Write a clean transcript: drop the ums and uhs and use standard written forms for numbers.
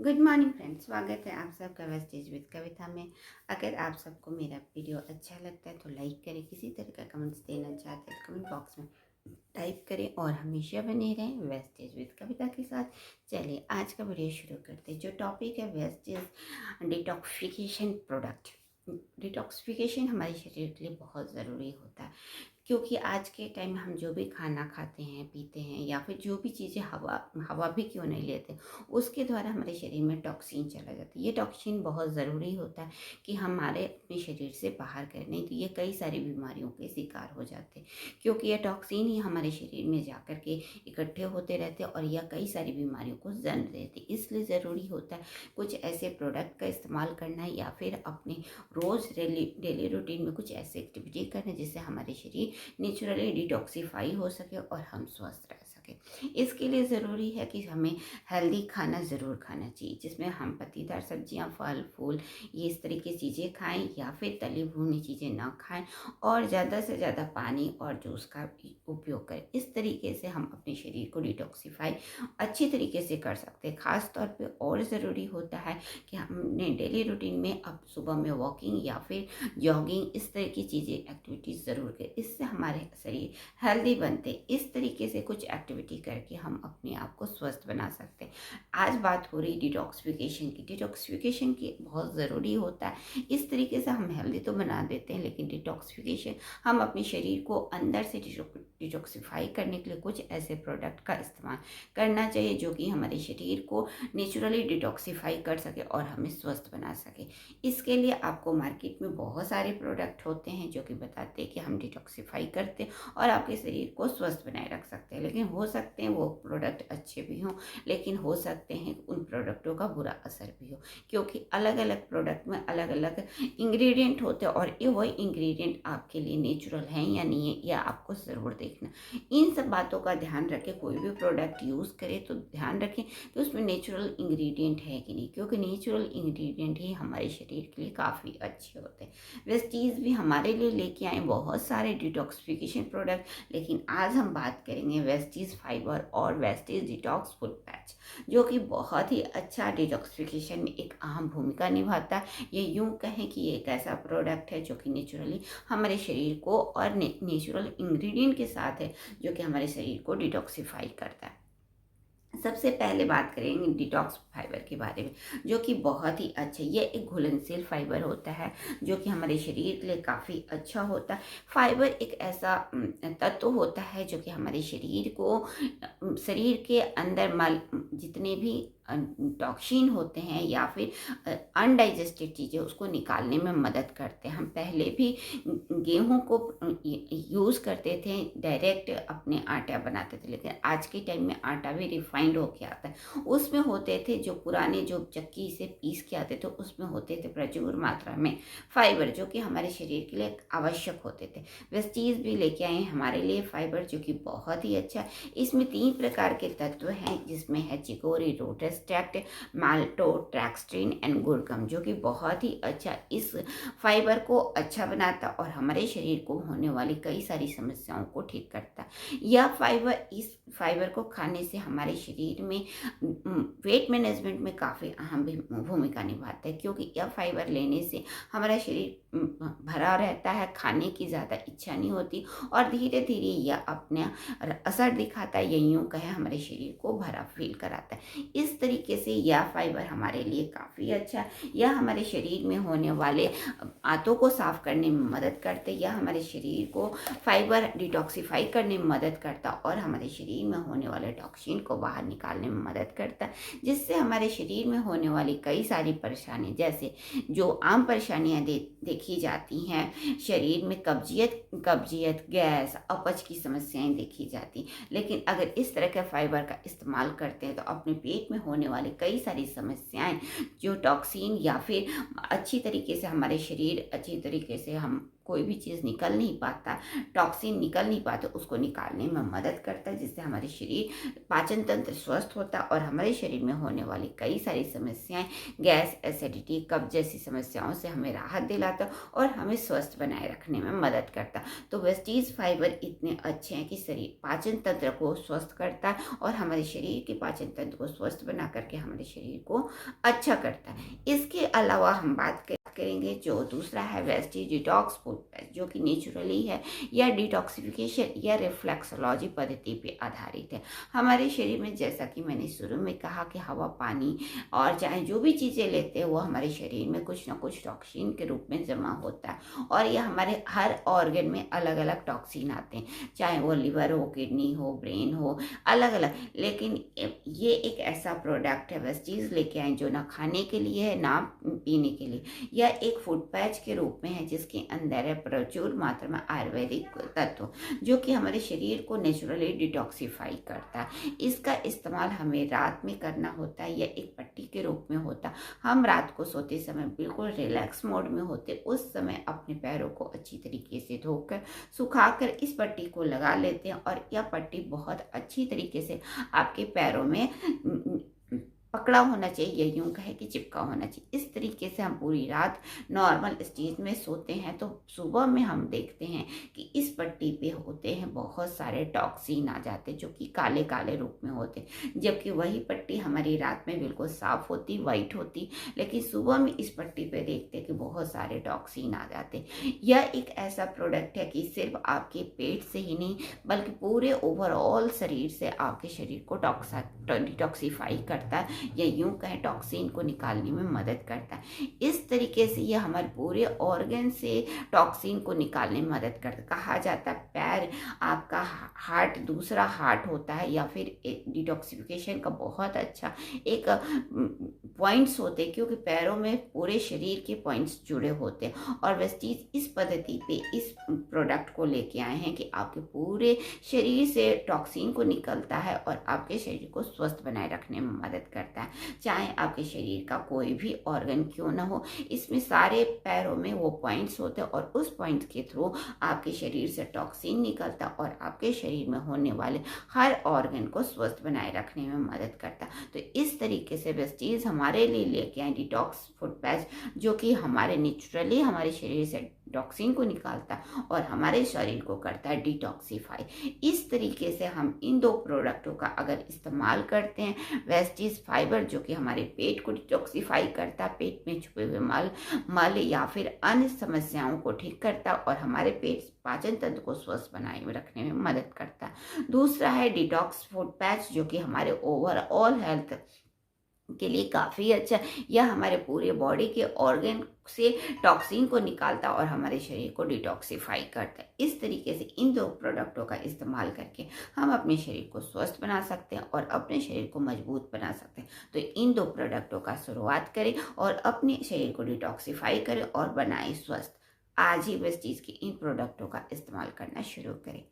Good morning friends, स्वागत है आप सबका वेस्टेज विद कविता में। अगर आप सबको मेरा वीडियो अच्छा लगता है तो लाइक करें, किसी तरह का कमेंट्स देना चाहते हैं कमेंट बॉक्स में टाइप करें और हमेशा बने रहें वेस्टेज विद कविता के साथ। चलिए आज का वीडियो शुरू करते हैं। जो टॉपिक है वेस्टेज डिटॉक्सिफिकेशन प्रोडक्ट। डिटॉक्सिफिकेशन हमारे शरीर के लिए बहुत ज़रूरी होता है, क्योंकि आज के टाइम में हम जो भी खाना खाते हैं पीते हैं या फिर जो भी चीज़ें हवा हवा भी क्यों नहीं लेते, उसके द्वारा हमारे शरीर में टॉक्सिन चला जाता है। ये टॉक्सिन बहुत ज़रूरी होता है कि हमारे अपने शरीर से बाहर करें, नहीं तो ये कई सारी बीमारियों के शिकार हो जाते हैं, क्योंकि ये टॉक्सिन ही हमारे शरीर में जा कर के इकट्ठे होते रहते हैं और यह कई सारी बीमारियों को जन्म देते हैं। इसलिए ज़रूरी होता है कुछ ऐसे प्रोडक्ट का इस्तेमाल करना या फिर अपने रोज़ डेली रूटीन में कुछ ऐसे एक्टिविटी करना जिससे हमारे शरीर नेचुरली डिटॉक्सिफाई हो सके और हम स्वस्थ रह सके। इसके लिए ज़रूरी है कि हमें हेल्दी खाना ज़रूर खाना चाहिए, जिसमें हम पत्तीदार सब्जियां, फल फूल ये इस तरीके की चीज़ें खाएं या फिर तली भुनी चीज़ें ना खाएं और ज़्यादा से ज़्यादा पानी और जूस का उपयोग करें। इस तरीके से हम अपने शरीर को डिटॉक्सिफाई अच्छी तरीके से कर सकते हैं। ख़ास तौर पे और ज़रूरी होता है कि हमने डेली रूटीन में अब सुबह में वॉकिंग या फिर जॉगिंग इस तरह की चीज़ें एक्टिविटीज़ ज़रूर करें। इससे हमारे शरीर हेल्दी बनते। इस तरीके से कुछ एक्टिविटी करके हम अपने आप को स्वस्थ बना सकते हैं। आज बात हो रही डिटॉक्सिफिकेशन की। डिटॉक्सिफिकेशन की बहुत ज़रूरी होता है। इस तरीके से हम हेल्दी तो बना देते हैं, लेकिन डिटॉक्सिफिकेशन हम अपने शरीर को अंदर से डिटॉक्सिफाई करने के लिए कुछ ऐसे प्रोडक्ट का इस्तेमाल करना चाहिए जो कि हमारे शरीर को नेचुरली डिटॉक्सिफाई कर सके और हमें स्वस्थ बना सके। इसके लिए आपको मार्केट में बहुत सारे प्रोडक्ट होते हैं जो कि बताते हैं कि हम डिटॉक्सिफाई करते हैं और आपके शरीर को स्वस्थ बनाए रख सकते हैं। लेकिन हो सकते हैं वो प्रोडक्ट अच्छे भी हों, लेकिन हो सकते हैं उन प्रोडक्टों का बुरा असर भी हो, क्योंकि अलग अलग प्रोडक्ट में अलग अलग इंग्रेडिएंट होते हैं और ये वही इंग्रेडिएंट आपके लिए नेचुरल हैं या नहीं है, या आपको ज़रूर देखना। इन सब बातों का ध्यान रखें। कोई भी प्रोडक्ट यूज़ करें तो ध्यान रखें कि उसमें नेचुरल इंग्रेडिएंट है कि नहीं, क्योंकि नेचुरल इंग्रेडिएंट ही हमारे शरीर के लिए काफ़ी अच्छे होते हैं। वेस्टीज भी हमारे लिए लेके आए बहुत सारे डिटॉक्सिफिकेशन प्रोडक्ट, लेकिन आज हम बात करेंगे वेस्टीज फाइबर और वेस्टीज डिटॉक्स फुल पैच, जो कि बहुत ही अच्छा डिटॉक्सिफिकेशन में एक अहम भूमिका निभाता है। ये यूं कहें कि ये एक ऐसा प्रोडक्ट है जो कि नेचुरली हमारे शरीर को और नेचुरल इंग्रेडिएंट के साथ है जो कि हमारे शरीर को डिटॉक्सिफाई करता है। सबसे पहले बात करेंगे डिटॉक्स फाइबर के बारे में, जो कि बहुत ही अच्छा, ये एक घुलनशील फाइबर होता है जो कि हमारे शरीर के लिए काफ़ी अच्छा होता है। फाइबर एक ऐसा तत्व होता है जो कि हमारे शरीर को शरीर के अंदर मल जितने भी टॉक्सिन होते हैं या फिर अनडाइजेस्टेड चीज़ें उसको निकालने में मदद करते हैं। हम पहले भी गेहूं को यूज़ करते थे, डायरेक्ट अपने आटा बनाते थे, लेकिन आज के टाइम में आटा भी रिफाइंड होके आता है। उसमें होते थे जो पुराने जो चक्की से पीस के आते थे, उसमें होते थे प्रचुर मात्रा में फाइबर जो कि हमारे शरीर के लिए आवश्यक होते थे। वेस्टीज भी लेके आए हमारे लिए फाइबर जो कि बहुत ही अच्छा है। इसमें 3 प्रकार के तत्व हैं, जिसमें है चिकोरी, रोटेस्टेट, माल्टोट्रैक्सटिन एंड गुड़कम, जो कि बहुत ही अच्छा इस फाइबर को अच्छा बनाता और हमारे शरीर को होने वाली कई सारी समस्याओं को ठीक करता। यह फाइबर, इस फाइबर को खाने से हमारे शरीर में वेट मैनेजमेंट में काफ़ी अहम भूमिका निभाता है, क्योंकि यह फाइबर लेने से हमारा शरीर भरा रहता है, खाने की ज़्यादा इच्छा नहीं होती और धीरे धीरे यह अपना असर दिखाता है, या यूँ कहें हमारे शरीर को भरा फील कराता है। इस तरीके से यह फाइबर हमारे लिए काफ़ी अच्छा है। यह हमारे शरीर में होने वाले आंतों को साफ करने में मदद करते, यह हमारे शरीर को फाइबर डिटॉक्सिफाई करने में मदद करता और हमारे शरीर में होने वाले टॉक्सिन को बाहर निकालने में मदद करता, जिससे हमारे शरीर में होने वाली कई सारी परेशानी, जैसे जो आम परेशानियां देखी जाती हैं शरीर में, कब्जियत, गैस, अपच की समस्याएं देखी जाती, लेकिन अगर इस तरह के फाइबर का इस्तेमाल करते हैं तो अपने पेट में होने वाली कई सारी समस्याएं जो टॉक्सिन या फिर अच्छी तरीके से हमारे शरीर अच्छी तरीके से हम कोई भी चीज़ निकल नहीं पाता, टॉक्सिन निकल नहीं पाते, उसको निकालने में मदद करता है, जिससे हमारे शरीर पाचन तंत्र स्वस्थ होता है और हमारे शरीर में होने वाली कई सारी समस्याएं, गैस, एसिडिटी, कब्ज जैसी समस्याओं से हमें राहत दिलाता और हमें स्वस्थ बनाए रखने में मदद करता। तो वेस्टीज फाइबर इतने अच्छे हैं कि शरीर पाचन तंत्र को स्वस्थ करता है और हमारे शरीर के पाचन तंत्र को स्वस्थ बना करके हमारे शरीर को अच्छा करता है। इसके अलावा हम बात करेंगे जो दूसरा है वेस्टीज डिटॉक्स फूड पेस्ट, जो कि नेचुरली है या डिटॉक्सिफिकेशन या रिफ्लेक्सोलॉजी पद्धति पे आधारित है। हमारे शरीर में, जैसा कि मैंने शुरू में कहा, कि हवा, पानी और चाहे जो भी चीज़ें लेते हैं वो हमारे शरीर में कुछ ना कुछ टॉक्सिन के रूप में जमा होता है और यह हमारे हर ऑर्गन में अलग अलग टॉक्सिन आते हैं, चाहे वो लिवर हो, किडनी हो, ब्रेन हो, अलग अलग। लेकिन ये एक ऐसा प्रोडक्ट है वेस्टीज लेके आए जो ना खाने के लिए है ना पीने के लिए, यह एक फूड पैच के रूप में है जिसके अंदर है प्रचुर मात्रा में आयुर्वेदिक तत्व जो कि हमारे शरीर को नेचुरली डिटॉक्सिफाई करता है। इसका इस्तेमाल हमें रात में करना होता है, यह एक पट्टी के रूप में होता है। हम रात को सोते समय बिल्कुल रिलैक्स मोड में होते, उस समय अपने पैरों को अच्छी तरीके से धोकर सुखाकर इस पट्टी को लगा लेते हैं और यह पट्टी बहुत अच्छी तरीके से आपके पैरों में पकड़ा होना चाहिए, यूं कहे कि चिपका होना चाहिए। इस तरीके से हम पूरी रात नॉर्मल स्टेज में सोते हैं तो सुबह में हम देखते हैं कि इस पट्टी पे होते हैं बहुत सारे टॉक्सिन आ जाते जो कि काले काले रूप में होते, जबकि वही पट्टी हमारी रात में बिल्कुल साफ होती, वाइट होती, लेकिन सुबह में इस पट्टी पे देखते हैं कि बहुत सारे टॉक्सिन आ जाते। यह एक ऐसा प्रोडक्ट है कि सिर्फ आपके पेट से ही नहीं बल्कि पूरे ओवरऑल शरीर से आपके शरीर को डिटॉक्सिफाई करता है या यूं कहें टॉक्सिन को निकालने में मदद करता है। इस तरीके से यह हमारे पूरे ऑर्गन से टॉक्सिन को निकालने में मदद करता है। कहा जाता है पैर आपका हार्ट, दूसरा हार्ट होता है या फिर डिटॉक्सिफिकेशन का बहुत अच्छा एक पॉइंट्स होते हैं, क्योंकि पैरों में पूरे शरीर के पॉइंट्स जुड़े होते हैं और वेस्टीज इस पद्धति पे इस प्रोडक्ट को लेके आए हैं कि आपके पूरे शरीर से टॉक्सिन को निकलता है और आपके शरीर को स्वस्थ बनाए रखने में मदद करता है। चाहे आपके शरीर का कोई भी ऑर्गन क्यों ना हो, इसमें सारे पैरों में वो पॉइंट्स होते हैं और उस पॉइंट्स के थ्रू आपके शरीर से टॉक्सिन निकलता और आपके शरीर में होने वाले हर ऑर्गन को स्वस्थ बनाए रखने में मदद करता। तो इस तरीके से वेस्टीज हमारे लिए लेके आए डिटॉक्स फूड पैच जो कि हमारे नेचुरली हमारे शरीर से टॉक्सिन को निकालता है और हमारे शरीर को करता है डिटॉक्सिफाई। इस तरीके से हम इन दो प्रोडक्टों का अगर इस्तेमाल करते हैं, वेस्टीज फाइबर जो कि हमारे पेट को डिटॉक्सिफाई करता है, पेट में छुपे हुए मल या फिर अन्य समस्याओं को ठीक करता है और हमारे पेट पाचन तंत्र को स्वस्थ बनाए रखने में मदद करता है। दूसरा है डिटॉक्स फूड पैच जो कि हमारे ओवरऑल हेल्थ के लिए काफ़ी अच्छा, यह हमारे पूरे बॉडी के ऑर्गन से टॉक्सिन को निकालता और हमारे शरीर को डिटॉक्सिफाई करता है। इस तरीके से इन दो प्रोडक्टों का इस्तेमाल करके हम अपने शरीर को स्वस्थ बना सकते हैं और अपने शरीर को मजबूत बना सकते हैं। तो इन दो प्रोडक्टों का शुरुआत करें और अपने शरीर को डिटॉक्सिफाई करें और बनाएं स्वस्थ। आज ही वेस्टीज के इन प्रोडक्टों का इस्तेमाल करना शुरू करें।